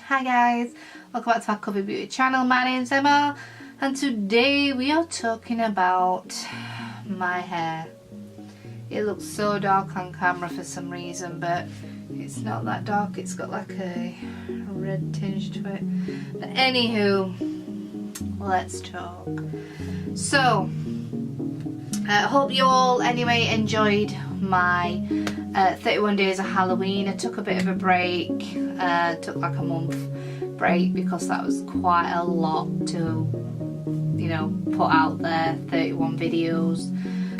Hi guys, welcome back to my Cover Beauty channel. My name's Emma and today we are talking about my hair. It looks so dark on camera for some reason, but it's not that dark. It's got like a red tinge to it. But anywho, let's talk. So I hope you all anyway enjoyed my 31 days of Halloween. I took a bit of a break, took like a month break because that was quite a lot to, you know, put out there, 31 videos.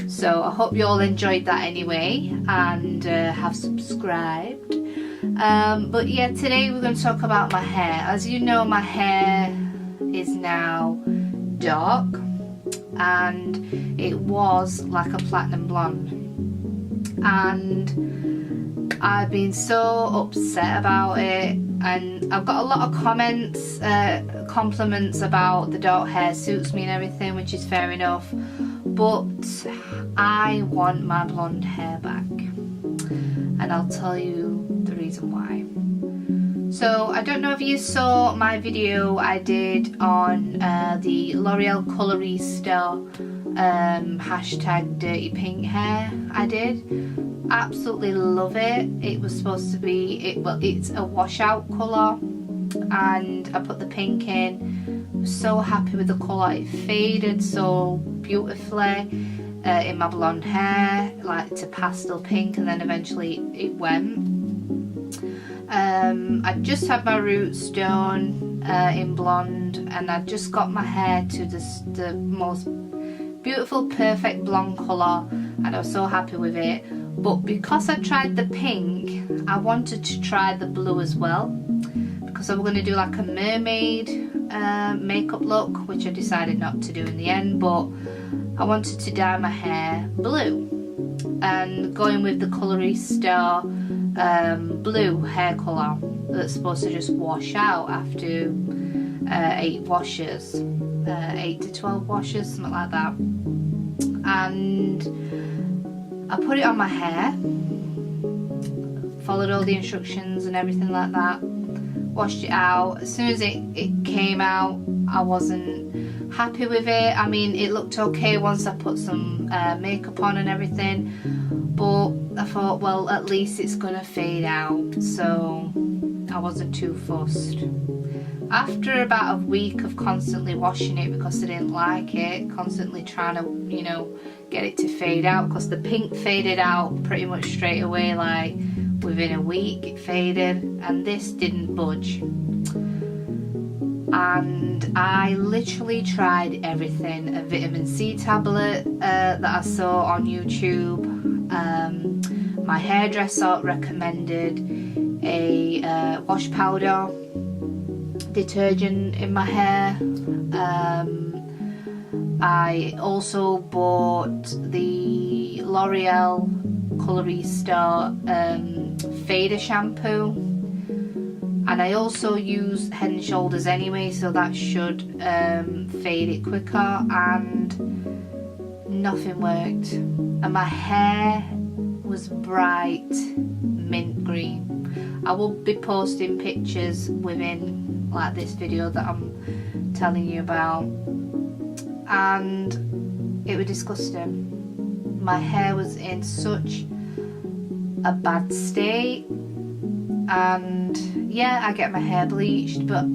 So I hope you all enjoyed that anyway and have subscribed. But yeah, today we're going to talk about my hair. As you know, my hair is now dark and it was like a platinum blonde, and I've been so upset about it, and I've got a lot of comments, compliments about the dark hair suits me and everything, which is fair enough, but I want my blonde hair back, and I'll tell you the reason why. So I don't know if you saw my video I did on the L'Oreal Colorista hashtag dirty pink hair. I did absolutely love it. It was supposed to be, well, it's a washout colour, and I put the pink in. I was so happy with the colour. It faded so beautifully in my blonde hair, like to pastel pink, and then eventually it went. I just had my roots done in blonde, and I just got my hair to the most beautiful perfect blonde colour, and I was so happy with it. But because I tried the pink, I wanted to try the blue as well, because I was going to do like a mermaid makeup look, which I decided not to do in the end, but I wanted to dye my hair blue, and going with the Colorista blue hair colour that's supposed to just wash out after 8 washes, 8 to 12 washes, something like that. And I put it on my hair, followed all the instructions and everything like that, washed it out. As soon as it came out, I wasn't happy with it. I mean, it looked okay once I put some makeup on and everything, but I thought, well, at least it's gonna fade out, so I wasn't too fussed. After about a week of constantly washing it because I didn't like it, constantly trying to, you know, get it to fade out, because the pink faded out pretty much straight away, like within a week it faded, and this didn't budge. And I literally tried everything. A vitamin C tablet that I saw on YouTube. My hairdresser recommended a wash powder detergent in my hair. I also bought the L'Oreal Colorista fader shampoo, and I also use Head and Shoulders anyway, so that should fade it quicker, and nothing worked, and my hair was bright mint green. I will be posting pictures within like this video that I'm telling you about, and it was disgusting. My hair was in such a bad state, and yeah, I get my hair bleached, but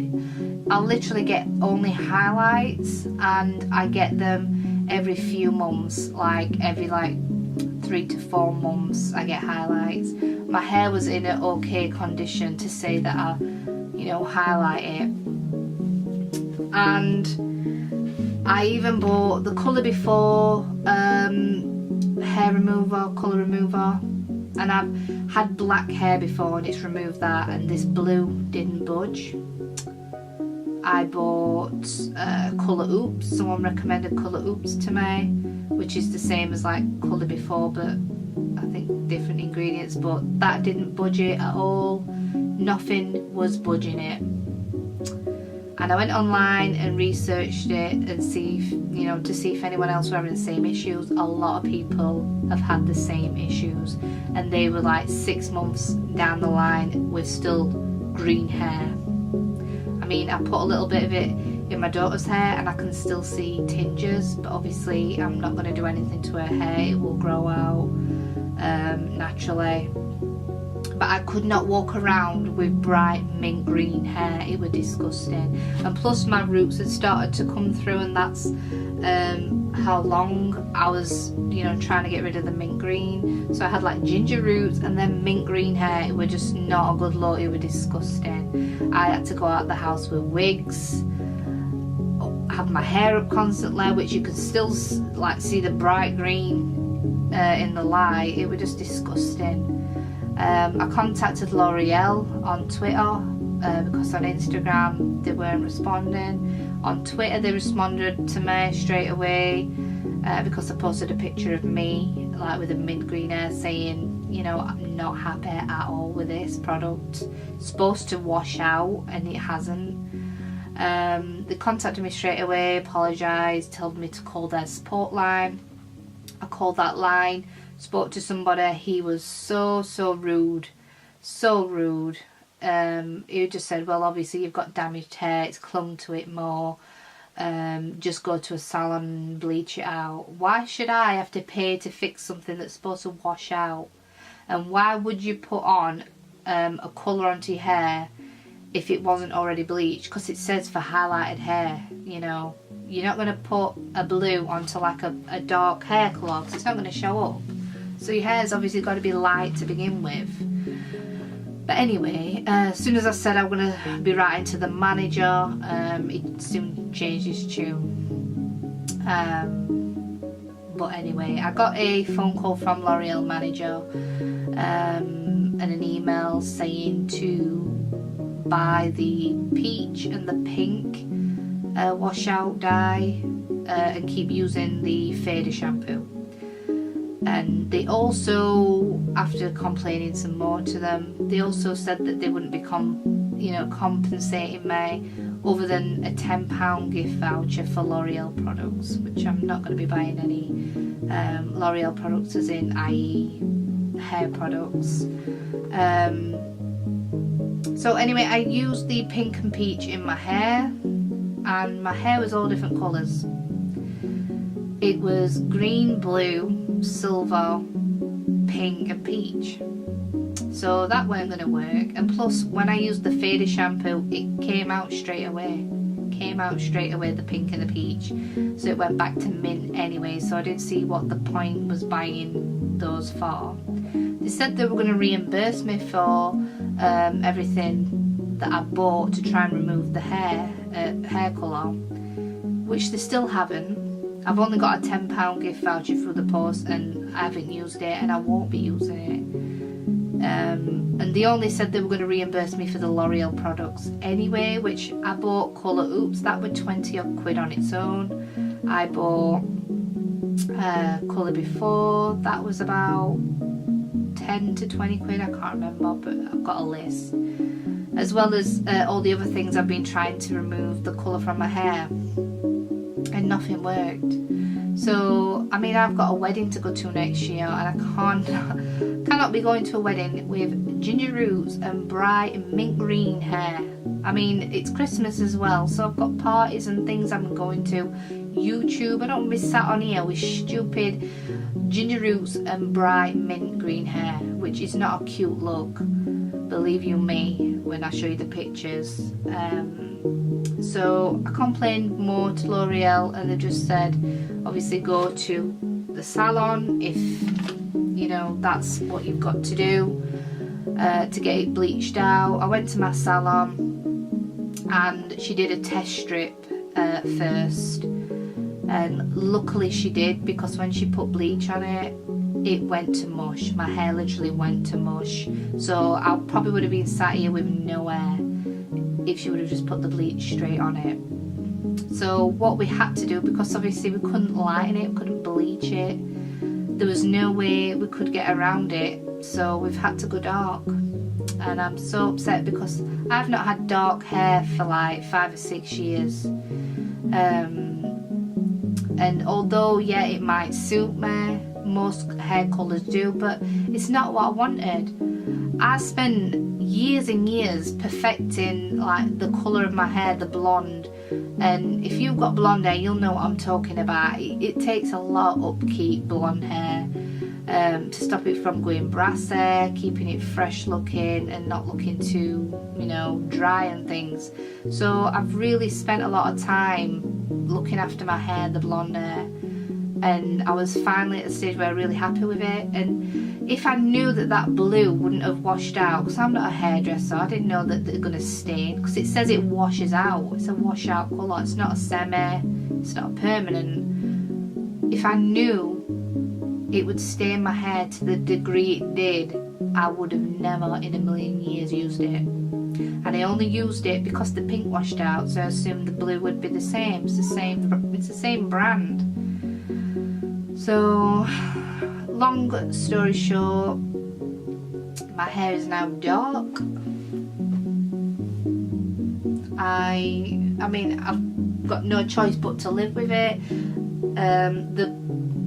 I'll literally get only highlights, and I get them every few months, like every 3 to 4 months I get highlights. My hair was in an okay condition to say that I, you know, highlight it. And I even bought the Colour Before hair remover, colour remover, and I've had black hair before and it's removed that, and this blue didn't budge. I bought Colour Oops. Someone recommended Colour Oops to me, which is the same as like Colour Before, but I think different ingredients, but that didn't budge it at all. Nothing was budging it. And I went online and researched it and see if, you know, to see if anyone else were having the same issues. A lot of people have had the same issues, and they were like 6 months down the line with still green hair. I mean, I put a little bit of it in my daughter's hair and I can still see tinges, but obviously I'm not going to do anything to her hair. It will grow out naturally. But I could not walk around with bright mint green hair. It was disgusting. And plus my roots had started to come through, and that's how long I was, you know, trying to get rid of the mint green. So I had like ginger roots and then mint green hair. It was just not a good look. It was disgusting. I had to go out the house with wigs, have my hair up constantly, which you could still like see the bright green in the light. It was just disgusting. I contacted Loreal on Twitter because on Instagram they weren't responding. On Twitter they responded to me straight away because I posted a picture of me like with a mint green hair saying, you know, I'm not happy at all with this product. It's supposed to wash out and it hasn't. They contacted me straight away, apologised, told me to call their support line. I called that line, spoke to somebody. He was so rude, so rude. He just said, well, obviously you've got damaged hair, it's clung to it more, just go to a salon and bleach it out. Why should I have to pay to fix something that's supposed to wash out? And why would you put on a colour onto your hair if it wasn't already bleached? Because it says for highlighted hair, you know. You're not going to put a blue onto like a dark hair colour because it's not going to show up. So your hair's obviously got to be light to begin with. But anyway, as soon as I said I'm going to be writing to the manager, he soon changed his tune. But anyway, I got a phone call from L'Oreal manager and an email saying to buy the peach and the pink washout dye and keep using the fader shampoo. And they also, after complaining some more to them, they also said that they wouldn't be compensating me other than a £10 gift voucher for L'Oreal products, which I'm not going to be buying any L'Oreal products, as in i.e. hair products. So anyway, I used the pink and peach in my hair, and my hair was all different colours. It was green, blue, silver, pink and peach. So that weren't going to work. And plus, when I used the fader shampoo, it came out straight away. The pink and the peach. So it went back to mint anyway. So I didn't see what the point was buying those for. They said they were going to reimburse me for everything that I bought to try and remove the hair colour, which they still haven't. I've only got a £10 gift voucher through the post, and I haven't used it, and I won't be using it. And they only said they were going to reimburse me for the L'Oreal products anyway, which I bought Colour Oops. That was 20 odd quid on its own. I bought Colour Before. That was about 10 to 20 quid. I can't remember, but I've got a list. As well as all the other things I've been trying to remove the colour from my hair, and nothing worked. So I mean, I've got a wedding to go to next year, and I cannot be going to a wedding with ginger roots and bright mint green hair. I mean, it's Christmas as well, so I've got parties and things I'm going to. YouTube, I don't want to be sat on here with stupid ginger roots and bright mint green hair, which is not a cute look, believe you me when I show you the pictures. So I complained more to L'Oreal, and they just said obviously go to the salon if you know that's what you've got to do to get it bleached out. I went to my salon and she did a test strip first, and luckily she did, because when she put bleach on it, it went to mush. My hair literally went to mush. So I probably would have been sat here with no hair if she would have just put the bleach straight on it. So what we had to do, because obviously we couldn't lighten it, we couldn't bleach it, there was no way we could get around it, so we've had to go dark. and I'm so upset because I've not had dark hair for like 5 or 6 years. And although yeah, it might suit me, most hair colours do, but it's not what I wanted. I spent years and years perfecting like the colour of my hair, the blonde, and if you've got blonde hair you'll know what I'm talking about. It takes a lot of upkeep, blonde hair, to stop it from going brassy, keeping it fresh looking and not looking too, you know, dry and things. So I've really spent a lot of time looking after my hair, the blonde hair, and I was finally at the stage where I'm really happy with it. And if I knew that that blue wouldn't have washed out, because I'm not a hairdresser, I didn't know that they're going to stain, because it says it washes out. It's a washout colour, it's not a semi, it's not a permanent. If I knew it would stain my hair to the degree it did, I would have never in a million years used it. And I only used it because the pink washed out, so I assumed the blue would be the same. It's the same brand. So, long story short, my hair is now dark. I mean, I've got no choice but to live with it.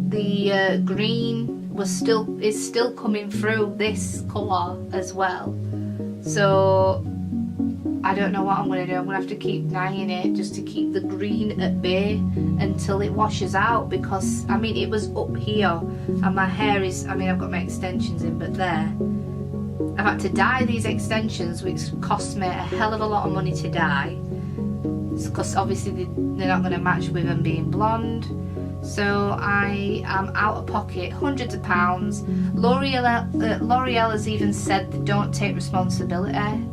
The green is still coming through this colour as well. So I don't know what I'm going to do. I'm going to have to keep dyeing it just to keep the green at bay until it washes out, because I mean it was up here and my hair is, I mean I've got my extensions in, but there I've had to dye these extensions, which cost me a hell of a lot of money to dye, because obviously they're not going to match with them being blonde. So I am out of pocket hundreds of pounds. L'Oreal has even said they don't take responsibility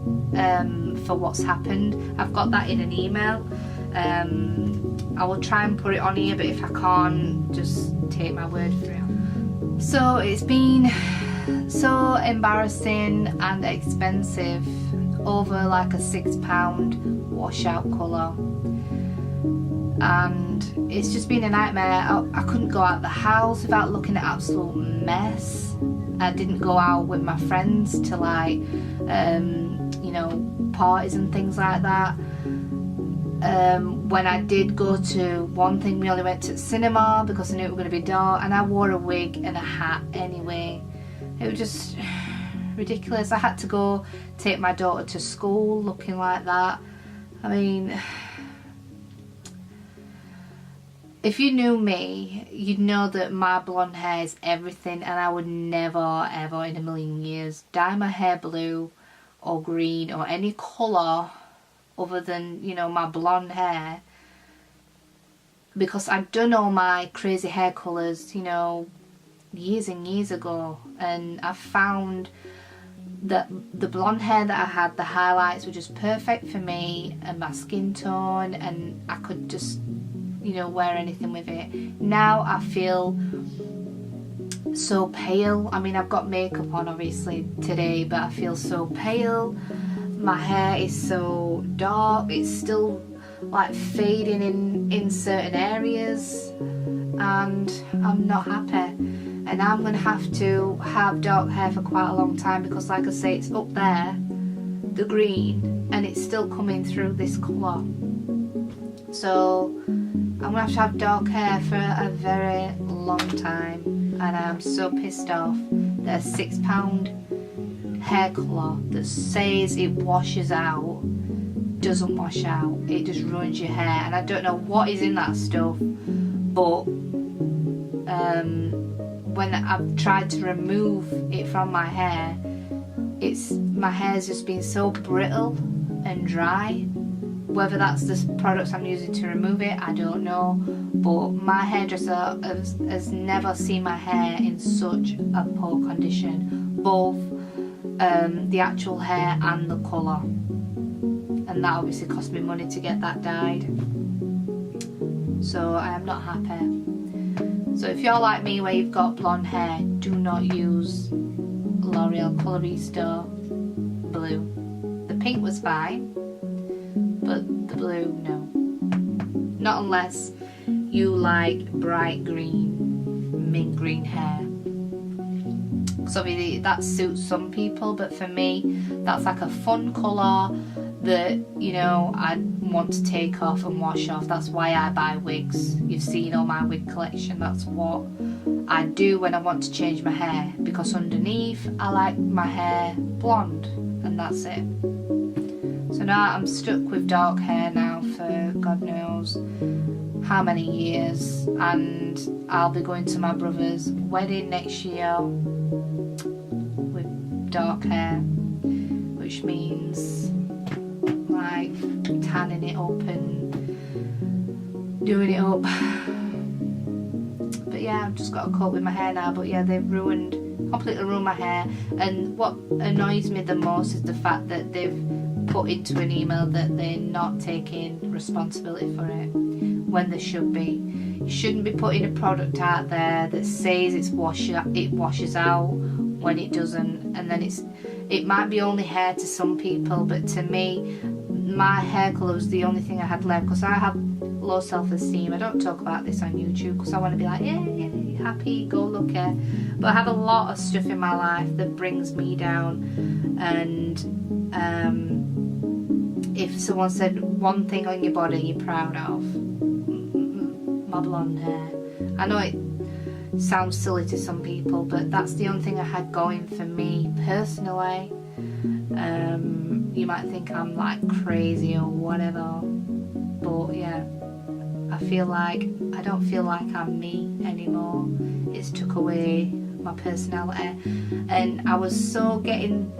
for what's happened. I've got that in an email. I will try and put it on here, but if I can't, just take my word for it. So it's been so embarrassing and expensive over like a £6 washout colour, and it's just been a nightmare. I couldn't go out the house without looking at absolute mess. I didn't go out with my friends to like you know, parties and things like that. When I did go to one thing, we only went to the cinema because I knew it was going to be dark, and I wore a wig and a hat anyway. It was just ridiculous. I had to go take my daughter to school looking like that. I mean, if you knew me, you'd know that my blonde hair is everything, and I would never ever in a million years dye my hair blue or green or any colour other than, you know, my blonde hair, because I'd done all my crazy hair colours, you know, years and years ago, and I found that the blonde hair that I had, the highlights were just perfect for me and my skin tone, and I could just, you know, wear anything with it. Now I feel so pale. I mean, I've got makeup on obviously today, but I feel so pale. My hair is so dark, it's still like fading in certain areas, and I'm not happy. And I'm going to have dark hair for quite a long time, because like I say, it's up there, the green, and it's still coming through this colour. So I'm going to have dark hair for a very long time, and I'm so pissed off that a £6 hair colour that says it washes out doesn't wash out. It just ruins your hair, and I don't know what is in that stuff, but when I've tried to remove it from my hair, my hair's just been so brittle and dry. Whether that's the products I'm using to remove it, I don't know, but my hairdresser has never seen my hair in such a poor condition, both the actual hair and the colour, and that obviously cost me money to get that dyed. So I am not happy. So if you're like me where you've got blonde hair, do not use L'Oreal Colorista blue. The pink was fine, but the blue, no. Not unless you like bright green, mint green hair. because obviously that suits some people, but for me that's like a fun colour that, you know, I want to take off and wash off. That's why I buy wigs. You've seen all my wig collection. That's what I do when I want to change my hair, because underneath I like my hair blonde, and that's it. So now I'm stuck with dark hair now for God knows how many years, and I'll be going to my brother's wedding next year with dark hair, which means like tanning it up and doing it up. But yeah, I've just got to cope with my hair now. But yeah, they've completely ruined my hair, and what annoys me the most is the fact that they've put into an email that they're not taking responsibility for it when they should be. You shouldn't be putting a product out there that says it washes out when it doesn't, and then it might be only hair to some people, but to me my hair colour was the only thing I had left, because I have low self-esteem. I don't talk about this on YouTube because I want to be like, yeah, happy go lucky, but I have a lot of stuff in my life that brings me down. And if someone said one thing on your body you're proud of, my blonde hair. I know it sounds silly to some people, but that's the only thing I had going for me personally. You might think I'm like crazy or whatever, but yeah, I don't feel like I'm me anymore. It's took away my personality, and I was getting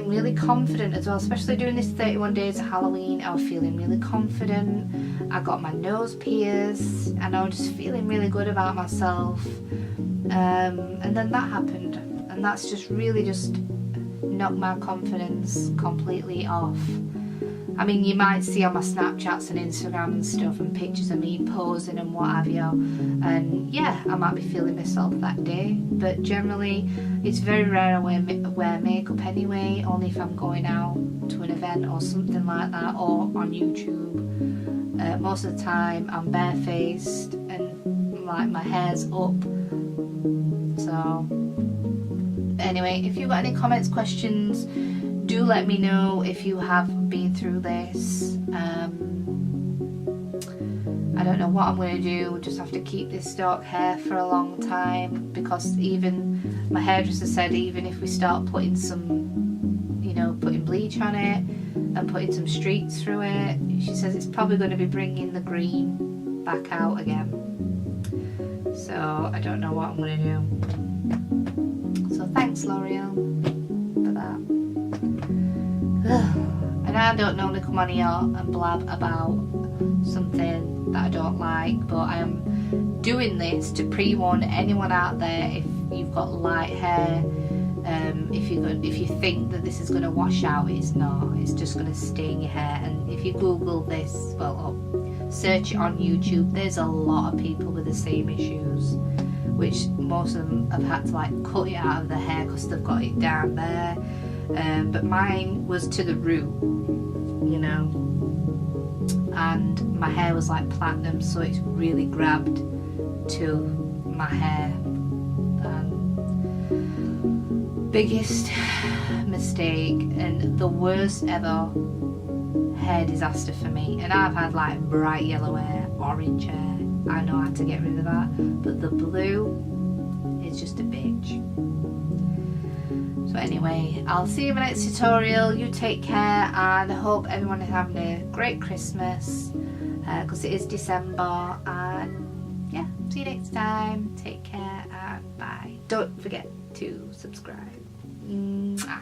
really confident as well, especially during this 31 days of Halloween. I was feeling really confident. I got my nose pierced and I was just feeling really good about myself, and then that happened, and that's just really just knocked my confidence completely off. I mean, you might see on my Snapchats and Instagram and stuff and pictures of me posing and what have you, and yeah, I might be feeling myself that day, but generally it's very rare I wear makeup anyway, only if I'm going out to an event or something like that, or on YouTube. Most of the time I'm barefaced and like my hair's up. So anyway, if you've got any comments, questions, do let me know if you have been through this. I don't know what I'm going to do. We'll just have to keep this dark hair for a long time, because even my hairdresser said even if we start putting some, you know, putting bleach on it and putting some streaks through it, she says it's probably going to be bringing the green back out again. So I don't know what I'm going to do. So thanks, L'Oreal, for that. And I don't normally come on here and blab about something that I don't like, but I am doing this to pre-warn anyone out there. If you've got light hair, if you think that this is going to wash out, it's not. It's just going to stain your hair. And if you Google this, search it on YouTube, there's a lot of people with the same issues, which most of them have had to like cut it out of their hair because they've got it down there. But mine was to the root, you know, and my hair was like platinum, so it's really grabbed to my hair. Biggest mistake and the worst ever hair disaster for me. And I've had like bright yellow hair, orange hair, I know how to get rid of that, but the blue is just a bitch. So anyway, I'll see you in my next tutorial. You take care, and I hope everyone is having a great Christmas, because it is December. And yeah, see you next time. Take care and bye. Don't forget to subscribe. Mwah.